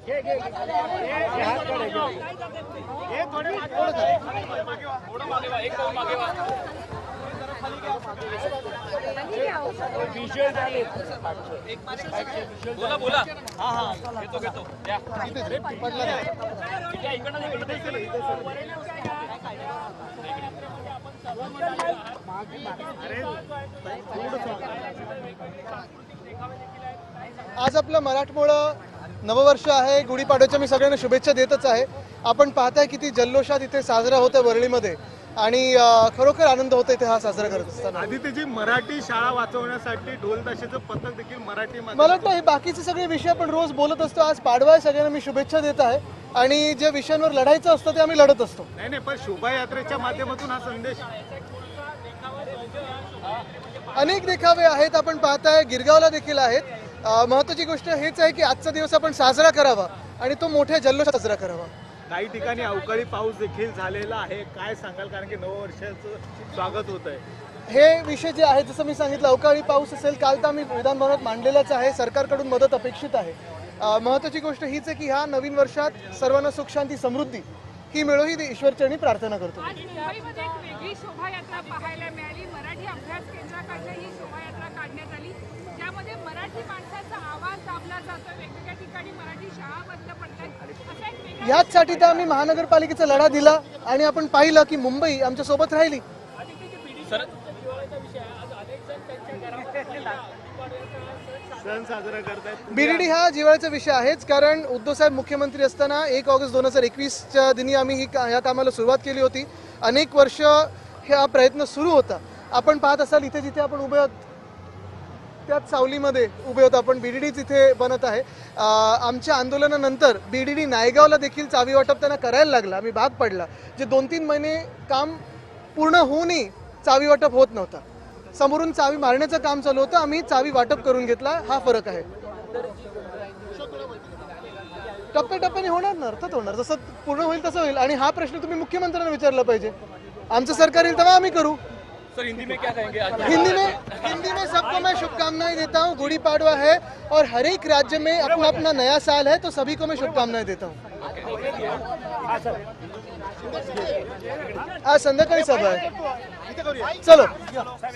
बोला बोला हा हा घेतो घेतो द्या आज आपलं मराठमोळं नववर्ष आहे, गुढीपाडव्याच्या मी सगळ्यांना शुभेच्छा देतच आहे। आपण पाहताय किती जल्लोषात इथे साजरा होतोय वरळीमध्ये आणि खरोखर आनंद होतोय इथे हा साजरा करत असताना। आधी त्याची मराठी शाळा वाचवण्यासाठी ढोल ताशाचं पथक देखील मराठी मला वाटतं हे बाकीचे सगळे विषय आपण रोज बोलत असतो, आज पाडवा आहे, सगळ्यांना मी शुभेच्छा देत आहे आणि ज्या विषयांवर लढायचं असतं ते आम्ही लढत असतो। नाही पण शोभायात्रेच्या माध्यमातून हा संदेश अनेक देखावे आहेत, आपण पाहताय गिरगावला देखील आहेत। महत्त्वाची गोष्ट हेच आहे की आजचा दिवस आपण साजरा करावा आणि तो मोठ्या जल्लोषात साजरा करावा। काही ठिकाणी अवकाळी पाऊस देखील झालेला आहे, काय सांगाल? कारण की नववर्षाचं स्वागत होत आहे। हे विषय जे आहेत, जसं मी सांगितलं, अवकाळी पाऊस असेल, काल तर आम्ही विधान भवनात मांडलेलाच आहे, सरकारकडून मदत अपेक्षित आहे। महत्त्वाची गोष्ट हीच आहे की ह्या नवीन वर्षात सर्वांना सुख शांती समृद्धी ही मिळो ही ईश्वरचरणी प्रार्थना करतो। आज मुंबईमध्ये एक वेगळी शोभायात्रा पाहायला मिळाली। मराठी अभ्यास केंद्राकडनं ही शोभायात्रा काढण्यात आली, ज्यामध्ये मराठी माणसाचा आवाज दाबला जातो। वेगवेगळ्या ठिकाणी मराठी शाळा बंद पडतात। याचसाठी तर आम्ही महानगरपालिकेचा लढा दिला आणि आपण पाहिलं की मुंबई आमच्या सोबत राहिली। सण साजरा करतायत, बीडीडी हा जिव्हाळ्याचा विषय आहेच, कारण उद्धव साहेब मुख्यमंत्री असताना 1 ऑगस्ट 2021च्या दिनी आम्ही या कामाला सुरुवात केली होती। अनेक वर्ष हा प्रयत्न सुरू होता। आपण पाहत असाल इथे जिथे आपण उभे आहोत त्याच सावलीमध्ये उभे होतो आपण, बीडीडीच इथे बनत आहे। आमच्या आंदोलनानंतर बीडीडी नायगावला देखील चावी वाटप त्यांना करायला लागला, आम्ही भाग पडला। जे 2-3 महिने काम पूर्ण होऊनही चावी वाटप होत नव्हता, समोरून चावी मारण्याचं काम चालू होतं, आम्ही चावी वाटप करून घेतला, हा फरक आहे। टप्प्याटप्प्याने होणार ना, अर्थात होणार, जसं पूर्ण होईल तसं होईल। आणि हा प्रश्न तुम्ही मुख्यमंत्र्यांना विचारला पाहिजे, आमचं सरकार येईल तेव्हा आम्ही करू। सर हिंदी में क्या कहेंगे आज? हिंदी में सबको मैं शुभकामनाएं देता हूँ। गुड़ी पाड़वा है और हर एक राज्य में अपना अपना नया साल है, तो सभी को मैं शुभकामनाएं देता हूँ। आज संध्याकाळी सभा आहे, चलो।